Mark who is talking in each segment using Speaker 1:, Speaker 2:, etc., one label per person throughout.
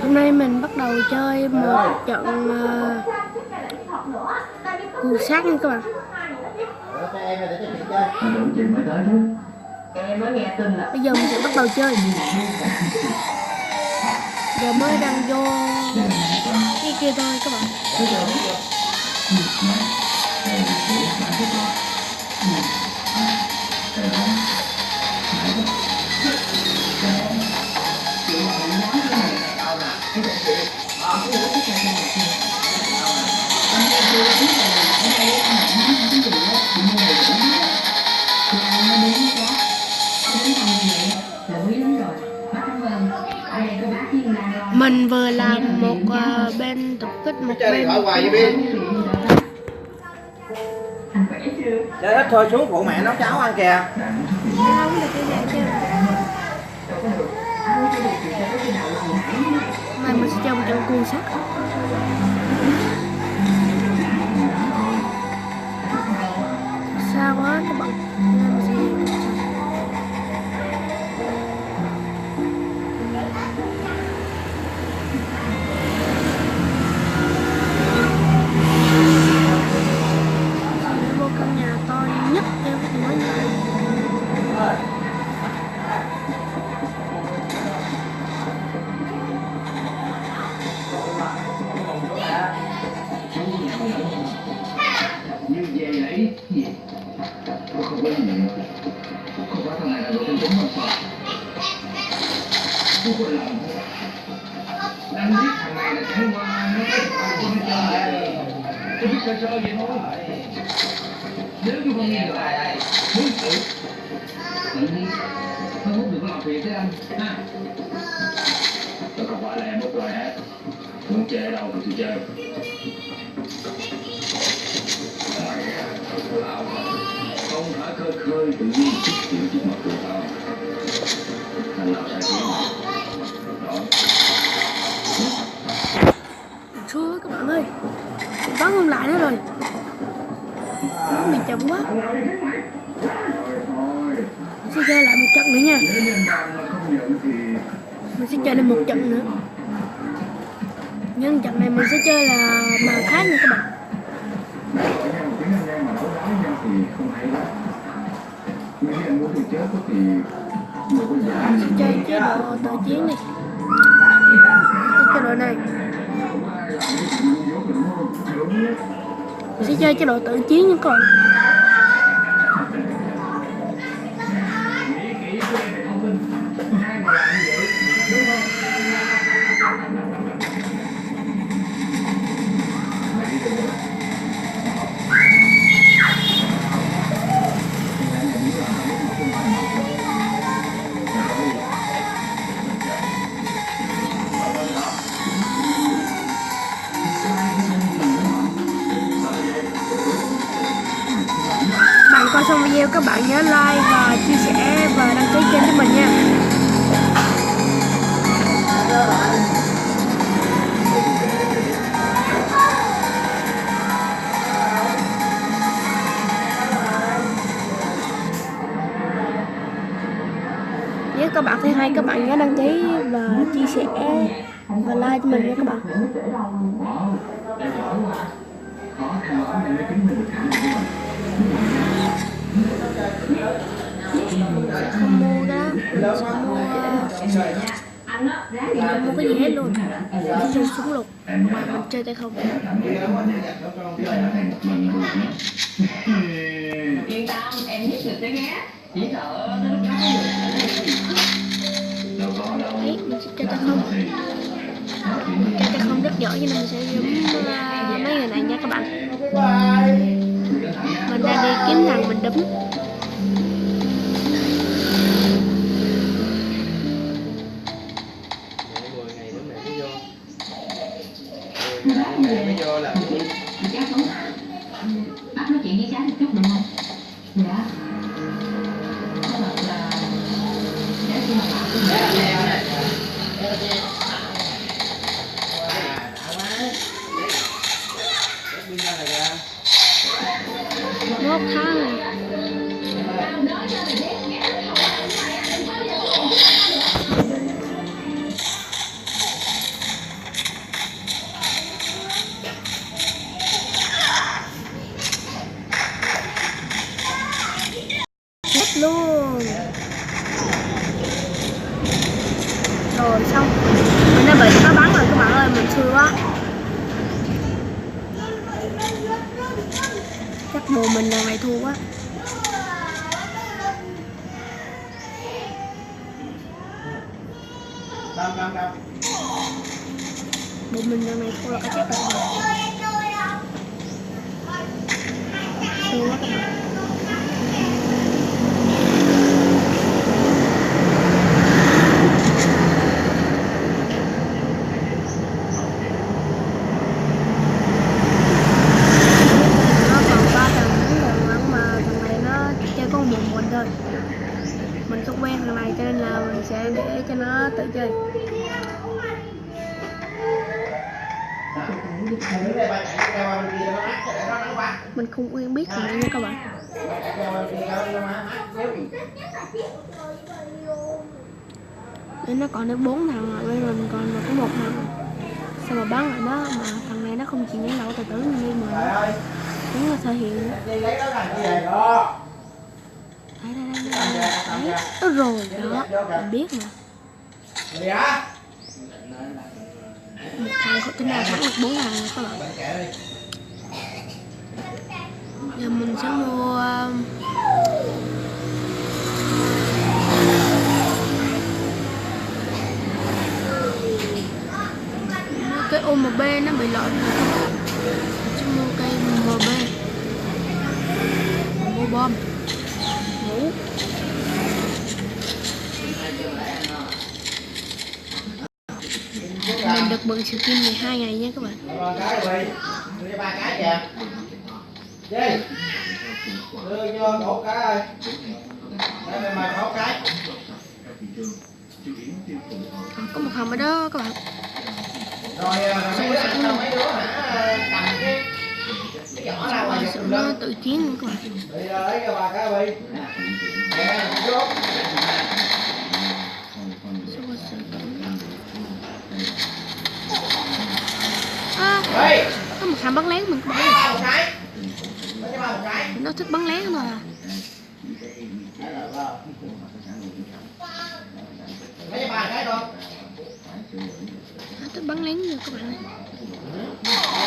Speaker 1: Hôm nay mình bắt đầu chơi một trận cù sát nha các bạn. Bây giờ mình sẽ bắt đầu chơi. Giờ mới đang vô cái kia thôi các bạn. Mình vừa làm một bên tập kích, một bên
Speaker 2: chơi ít thôi, xuống phụ mẹ nấu cháo ăn kìa.
Speaker 1: không được cái vậy chứ. Mai mình sẽ chơi một trận cù sát. Xa quá các bạn. Vô căn nhà to nhất em có thể nói như vậy.
Speaker 3: Như về lấy gì? Tôi không có gì. Không có thằng này là đội tính mà sợ. Tôi có lòng. Đang biết thằng này là chẳng qua nó không chơi. Tôi biết sơ vậy thôi. Nếu như không nghe được ai muốn tự nhiên không hút được có làm việc với anh ha. Tôi không phải là em hút rồi hết. Muốn chơi ở đâu thì tôi chơi. Không thả khơi khơi tự nhiên chút tiểu chút mặt của tao. Thành nào sai tiếng đó.
Speaker 1: Thưa các bạn ơi, bắn không lại nữa rồi. Bắn bị chậm quá. Mình sẽ chơi lại một trận nữa nha. Mình sẽ chơi lại một trận nữa. Nhưng trận này mình sẽ chơi là màn khác nha các bạn. Mình sẽ chơi chế độ tự chiến đi. Chế độ này. Mình sẽ chơi chế độ tự chiến nha các bạn. Bạn coi xong video các bạn nhớ like và chia sẻ và đăng ký kênh cho mình nha. Nếu các bạn thấy hay các bạn nhớ đăng ký và chia sẻ và like cho mình nha các bạn. Mình sẽ không mua đó, mình sẽ không mua cái gì hết luôn. Mình dùng súng lục mà mình chơi tay không.
Speaker 4: Yên tâm, em nhất được đấy nhé. Chỉ sợ tới lúc đó
Speaker 1: Đấy, mình sẽ chơi tay không. Chơi tay không rất giỏi cho nên mình sẽ giống mấy người này nha các bạn. Mình đang đi kiếm thằng mình đấm.
Speaker 2: Mẹ mới vô làm gì?
Speaker 4: cháu xuống. Bác nói chuyện với cháu một chút được không? Dạ. Có thật là để khi mà bạn
Speaker 1: 1 tháng rồi. Hết luôn. Rồi xong. Mình đã bị nó bắn rồi các bạn ơi, mình xui quá. Chắc bộ mình lần này thua quá. Bộ mình lần này thua là cái chắc rồi. Xui quá các bạn. Mình không quen thằng này cho nên là mình sẽ để cho nó tự chơi. Mình không quen biết thằng này nha các bạn. Nên nó còn đến 4 thằng rồi, bên mình còn có 1 thằng. Sao mà bắn lại nó mà thằng này nó không chịu nhảy lầu từ từ như mà đúng là thể hiện. Đấy, rồi đó, mình biết mà. Một thằng có tính nào thắng được 4 thằng rồi các bạn. Giờ mình sẽ mua cái OMB nó bị lỗi rồi. Mình sẽ mua cây MB, mua bom ngủ. Mình được bận skin 12 ngày nha các bạn.
Speaker 2: 3 cái kìa. Đi. Đưa vô 1 cái ơi. Đây mà 1 cái.
Speaker 1: Có một thằng ở đó các bạn.
Speaker 2: Rồi mấy đứa hả cầm cái giỏ ra ngoài giùm
Speaker 1: nó tự chiến nữa các bạn.
Speaker 2: Đi lấy cho 3 cái đi. Nè, vô.
Speaker 1: Có một thằng bắn lén mình có
Speaker 2: cái.
Speaker 1: nó thích bắn lén mà.
Speaker 2: Lấy 3 cái thôi.
Speaker 1: Nó thích bắn lén nha các bạn ơi.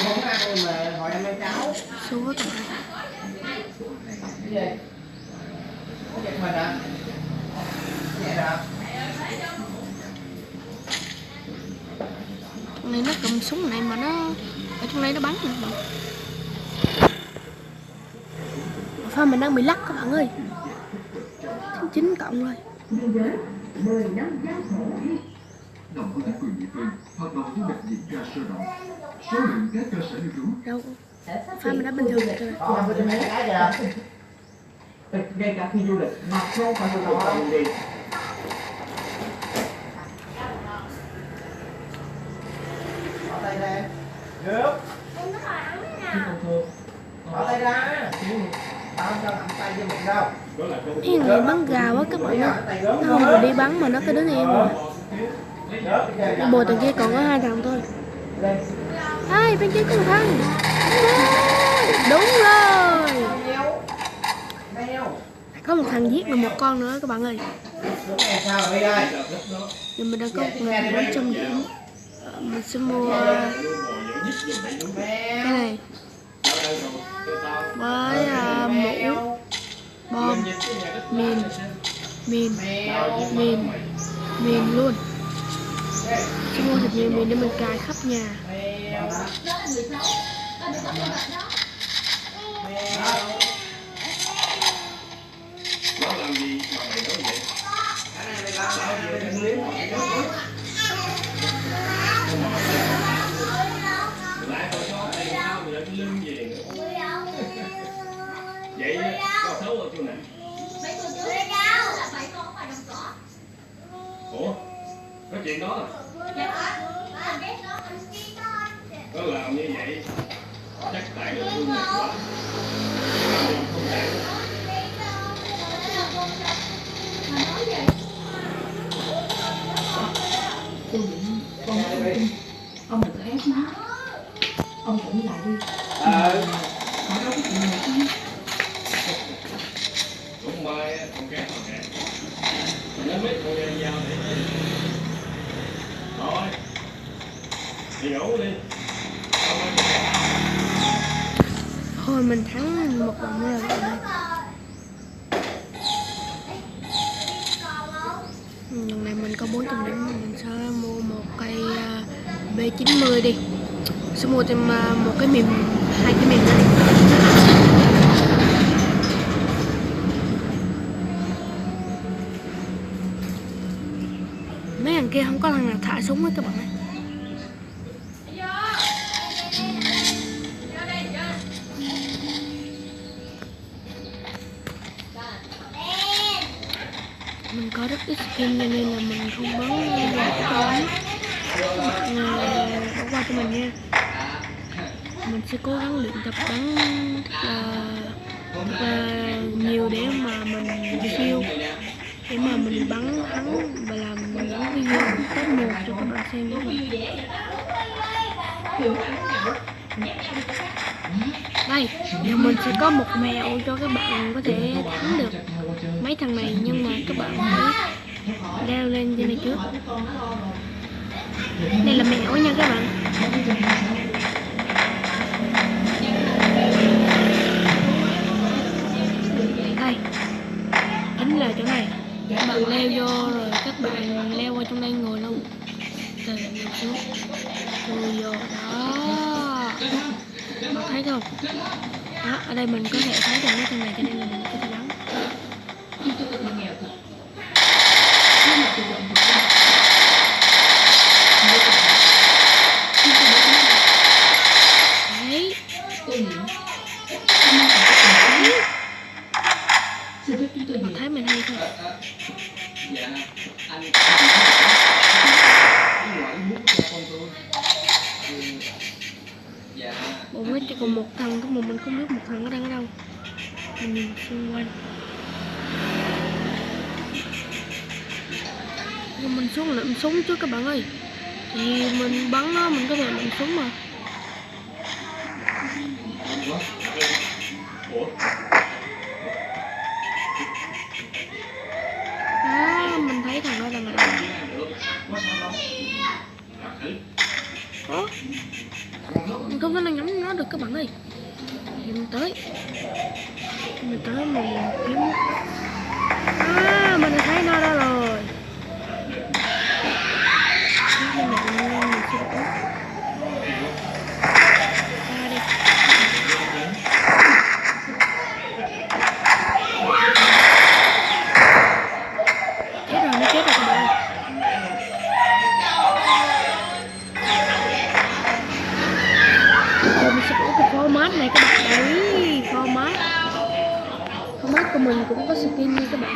Speaker 2: Không ăn mà hồi em ăn cháo.
Speaker 1: Xui quá các bạn.
Speaker 2: Cái gì? Có giật mình hả? Vậy hả?
Speaker 1: Thằng này nó cầm súng này mà nó ở trong đây nó bắn nè các bạn. Pha mình đang bị lắc các bạn ơi. 9 cộng rồi.
Speaker 3: Đồng có chính quyền địa phương hoạt động với bệnh viện ga sơ động. Số lượng các cơ sở lưu trú
Speaker 1: Đâu? Pha mình đã bình thường rồi.
Speaker 2: Còn tôi mấy cái kìa.
Speaker 3: ngay cả khi du lịch mà không phải là một phòng đi.
Speaker 2: Bỏ tay ra. Được. Bỏ tay ra. Tao không cho nắm tay vô miệng đâu.
Speaker 1: Cái người bắn gà quá các bạn ơi. Nó không vừa đi bắn mà nó cứ đứng im rồi. Bồ tầng kia còn có 2 thằng thôi. Hai bên kia có 1 thằng. Đúng rồi. Có 1 thằng giết được 1 con nữa các bạn ơi. Giờ mình đang có 1.400 điểm. Mình sẽ mua cái này với mũ bom mìn luôn. Sẽ mua thật nhiều mìn để mình cài khắp nhà.
Speaker 3: Nó làm gì mà mày nói vậy? Lại còn cho tay sao mà lại cái lưng gì nữa? Vậy có xấu ở chỗ này? Ủa? Có chuyện đó à? Có làm như vậy chắc tại là thương mệt quá. Không đạt
Speaker 1: mình thắng một vòng nữa rồi các bạn ơi. Lần này mình có 400 điểm, mình sẽ mua một cây B90 đi. Sẽ mua thêm một cái mềm, 2 cái mềm nữa đi. Mấy thằng kia không có thằng nào thả súng hết các bạn ơi. Mình có rất ít skin nên là mình không bắn cho lắm. Bỏ qua cho mình nha. Mình sẽ cố gắng luyện tập bắn nhiều để mà mình siêu, để mà mình bắn thắng và làm những video top 1 cho các bạn xem các bạn. Đây, giờ mình sẽ có một mẹo cho các bạn có thể thắng được mấy thằng này, nhưng mà các bạn phải leo lên trên này trước. Đây là mẹo nha các bạn. Đây, chính là chỗ này. Các bạn leo vô rồi các bạn leo qua trong đây ngồi luôn. Từ xuống, ngồi vô đó. Bạn thấy không? Đó, ở đây mình có thể thấy được mấy thằng này cho nên là mình có thể bắn. Đấy. Bạn thấy mình hay không? Bộ mới chỉ còn một thằng thôi mà mình không biết một thằng nó đang ở đâu. Mình nhìn xung quanh. Nhưng mình xuống lượm súng trước các bạn ơi. Thì mình bắn nó, mình có thể lượm súng mà. Đó, mình thấy thằng đó đang ở đâu. Đó. Mình không thể nào nhắm nó được các bạn ơi. Thì mình tới mình kiếm. Mình đã thấy nó đó rồi. Mình sẽ đổ ra đi. Chết rồi, nó chết rồi các bạn ơi. Mình sẽ có cái format này các bạn. Đấy, format của mình cũng có skin nha các bạn.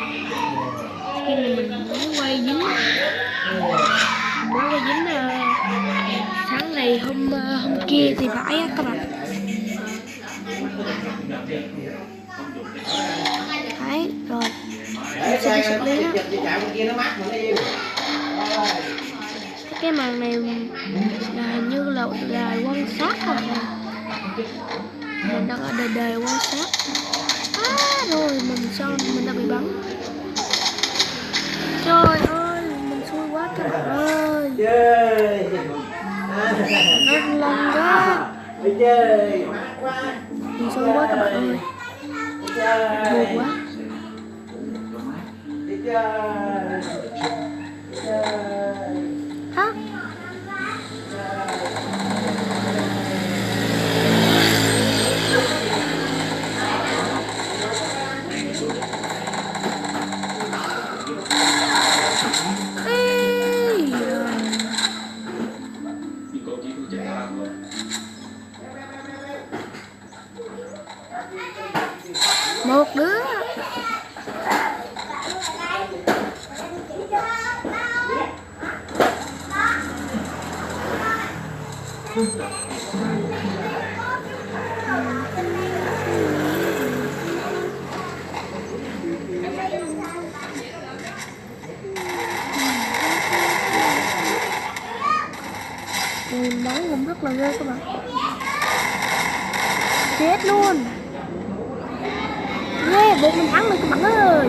Speaker 1: Skin này mình mới quay dính sáng này hôm kia thì phải á các bạn. Đấy rồi, mình sẽ đi xử lý nó. Cái màn này là hình như là quan sát không ạ? Mình đang ở đời quan sát. Rồi mình đã bị bắn. Trời ơi, mình xui quá các bạn ơi. Rất lần đó. Mình xui quá các bạn ơi. Buồn quá. Hả? Một đứa. Bắn cũng rất là ghê các bạn. Chết luôn. Ghê, bộ mình thắng rồi các bạn ơi.